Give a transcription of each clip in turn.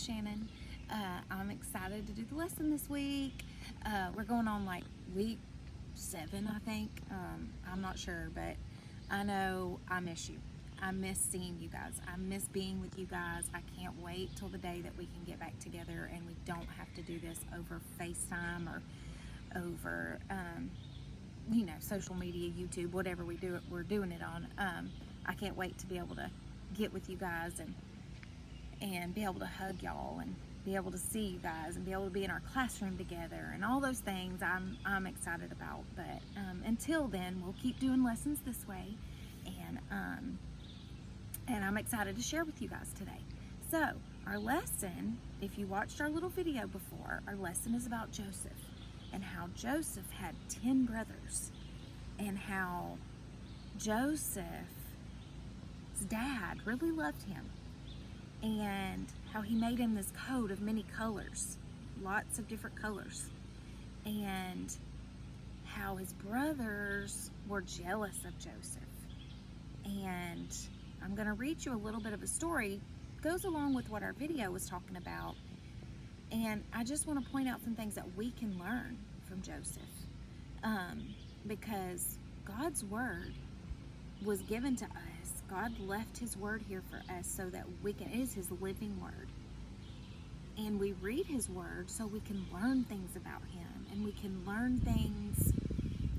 Shannon. I'm excited to do the lesson this week. We're going on like week 7, I think. I'm not sure, but I know I miss you. I miss seeing you guys. I miss being with you guys. I can't wait till the day that we can get back together and we don't have to do this over FaceTime or over, social media, YouTube, whatever we're doing it on. I can't wait to be able to get with you guys and be able to hug y'all and be able to see you guys and be able to be in our classroom together and all those things I'm excited about. But until then, we'll keep doing lessons this way, and I'm excited to share with you guys today. So our lesson, if you watched our little video before, our lesson is about Joseph and how Joseph had 10 brothers and how Joseph's dad really loved him and how he made him this coat of many colors, lots of different colors, and how his brothers were jealous of Joseph. And I'm going to read you a little bit of a story, goes along with what our video was talking about, and I just want to point out some things that we can learn from Joseph, because God's word was given to us. God left his word here for us so that it is his living word. And we read his word so we can learn things about him, and we can learn things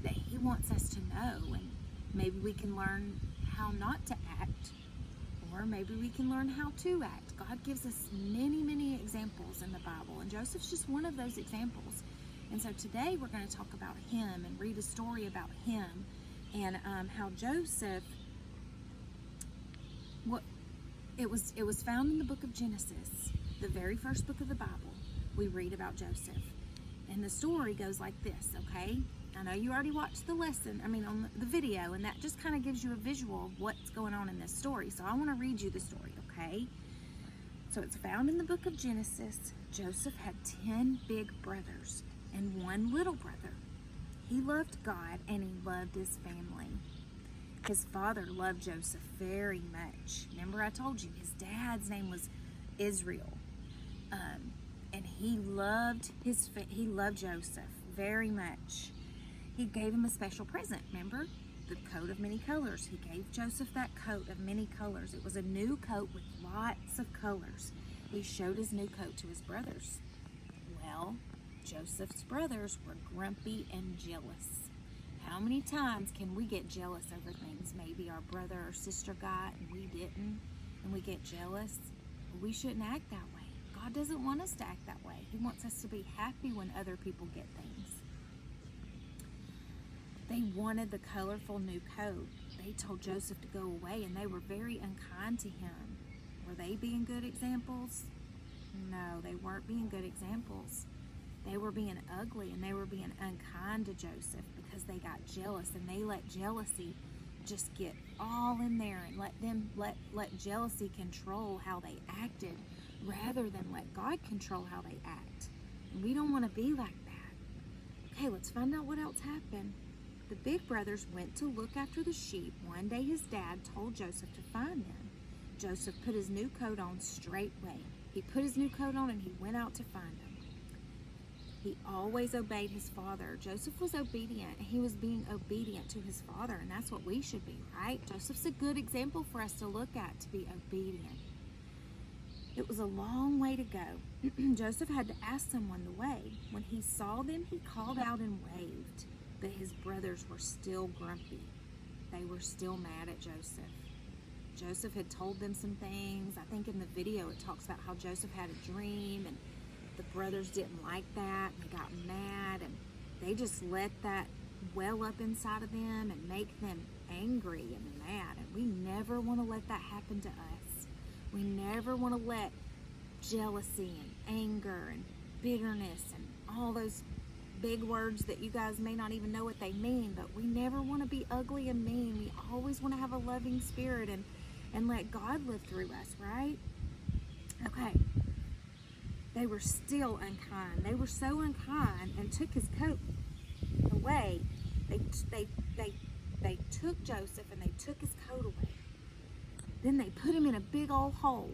that he wants us to know, and maybe we can learn how not to act, or maybe we can learn how to act. God gives us many, many examples in the Bible, and Joseph's just one of those examples. And so today we're going to talk about him and read a story about him and how Joseph, it was found in the book of Genesis, the very first book of the Bible. We read about Joseph, and the story goes like this, okay? I know you already watched the lesson, on the video, and that just kind of gives you a visual of what's going on in this story. So I want to read you the story, okay? So it's found in the book of Genesis. Joseph had 10 big brothers and 1 little brother. He loved God and he loved his family. His father loved Joseph very much. Remember I told you his dad's name was Israel. And he loved Joseph very much. He gave him a special present, remember? The coat of many colors. He gave Joseph that coat of many colors. It was a new coat with lots of colors. He showed his new coat to his brothers. Well, Joseph's brothers were grumpy and jealous. How many times can we get jealous over things maybe our brother or sister got and we didn't, and we get jealous? We shouldn't act that way. God doesn't want us to act that way. He wants us to be happy when other people get things. They wanted the colorful new coat. They told Joseph to go away, and they were very unkind to him. Were they being good examples? No, they weren't being good examples. They were being ugly, and they were being unkind to Joseph because they got jealous, and they let jealousy just get all in there and let jealousy control how they acted rather than let God control how they act. And we don't want to be like that. Okay, let's find out what else happened. The big brothers went to look after the sheep. One day his dad told Joseph to find them. Joseph put his new coat on straightway. He put his new coat on and he went out to find them. He always obeyed his father. Joseph was obedient. He was being obedient to his father, and that's what we should be, right? Joseph's a good example for us to look at, to be obedient. It was a long way to go. Joseph had to ask someone the way. When he saw them, he called out and waved. But his brothers were still grumpy. They were still mad at Joseph. Joseph had told them some things. I think in the video it talks about how Joseph had a dream, and the brothers didn't like that. They got mad, and they just let that well up inside of them and make them angry and mad. And we never want to let that happen to us. We never want to let jealousy and anger and bitterness and all those big words that you guys may not even know what they mean, but we never want to be ugly and mean. We always want to have a loving spirit and let God live through us, right? Okay. They were still unkind. They were so unkind and took his coat away. They took Joseph and they took his coat away. Then they put him in a big old hole.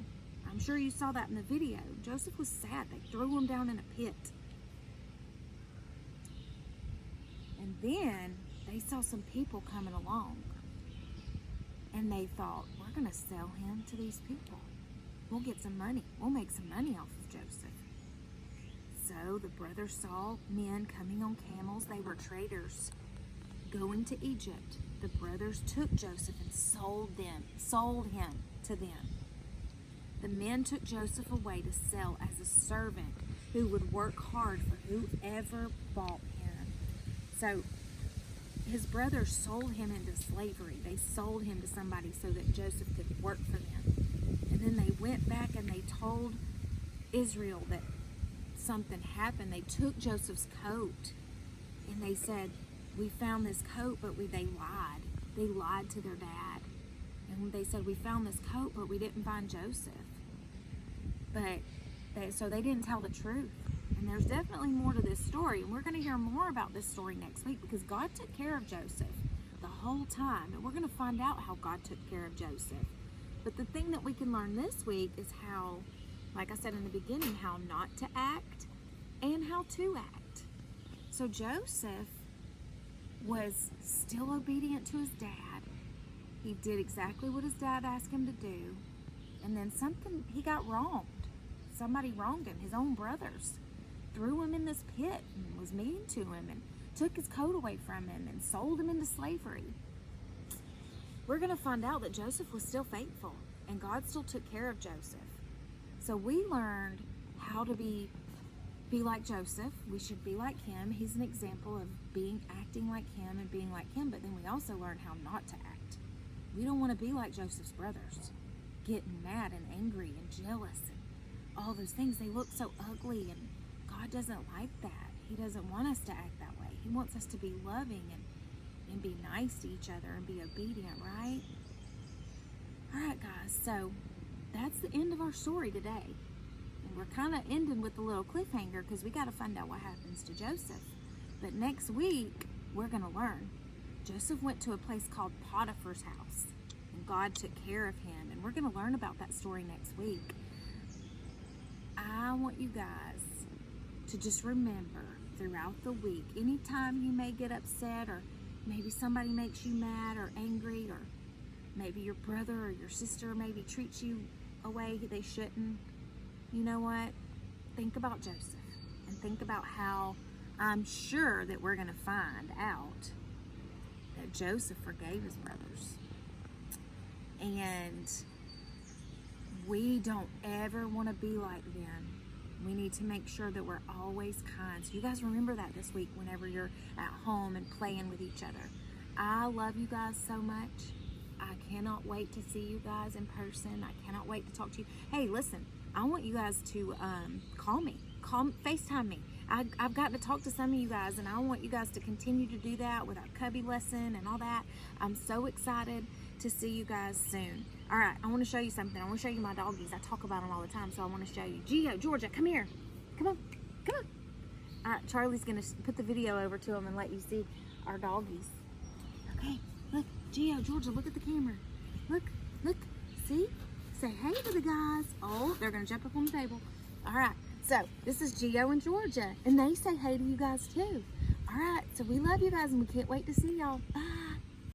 I'm sure you saw that in the video. Joseph was sad. They threw him down in a pit. And then they saw some people coming along. And they thought, we're going to sell him to these people. We'll get some money. We'll make some money off of Joseph. So the brothers saw men coming on camels. They were traders going to Egypt. The brothers took Joseph and sold him to them. The men took Joseph away to sell as a servant who would work hard for whoever bought him. So his brothers sold him into slavery. They sold him to somebody so that Joseph could work for them. And then they went back and they told Israel that something happened. They took Joseph's coat and they said, we found this coat, but they lied. They lied to their dad. And they said, we found this coat, but we didn't find Joseph. So they didn't tell the truth. And there's definitely more to this story. And we're going to hear more about this story next week because God took care of Joseph the whole time. And we're going to find out how God took care of Joseph. But the thing that we can learn this week is how, like I said in the beginning, how not to act and how to act. So Joseph was still obedient to his dad. He did exactly what his dad asked him to do. And then he got wronged. Somebody wronged him. His own brothers threw him in this pit and was mean to him and took his coat away from him and sold him into slavery. We're going to find out that Joseph was still faithful and God still took care of Joseph. So we learned how to be like Joseph. We should be like him. He's an example of acting like him and being like him, but then we also learn how not to act. We don't want to be like Joseph's brothers, getting mad and angry and jealous and all those things. They look so ugly, and God doesn't like that. He doesn't want us to act that way. He wants us to be loving and be nice to each other and be obedient, right? All right, guys, so that's the end of our story today. And we're kind of ending with a little cliffhanger because we got to find out what happens to Joseph. But next week, we're going to learn. Joseph went to a place called Potiphar's house, and God took care of him. And we're going to learn about that story next week. I want you guys to just remember throughout the week, anytime you may get upset or maybe somebody makes you mad or angry, or maybe your brother or your sister maybe treats you a way they shouldn't, you know what? Think about Joseph and think about how I'm sure that we're going to find out that Joseph forgave his brothers. And we don't ever want to be like them. We need to make sure that we're always kind. So you guys remember that this week whenever you're at home and playing with each other. I love you guys so much. I cannot wait to see you guys in person. I cannot wait to talk to you. Hey, listen, I want you guys to call me. FaceTime me. I've gotten to talk to some of you guys, and I want you guys to continue to do that with our cubby lesson and all that. I'm so excited to see you guys soon. All right, I want to show you something. I want to show you my doggies. I talk about them all the time, so I want to show you. Gio, Georgia, come here. Come on. Come on. All right, Charlie's going to put the video over to them and let you see our doggies. Okay, look. Gio, Georgia, look at the camera. Look. See? Say hey to the guys. Oh, they're going to jump up on the table. All right, so this is Gio and Georgia, and they say hey to you guys too. All right, so we love you guys, and we can't wait to see y'all. Bye.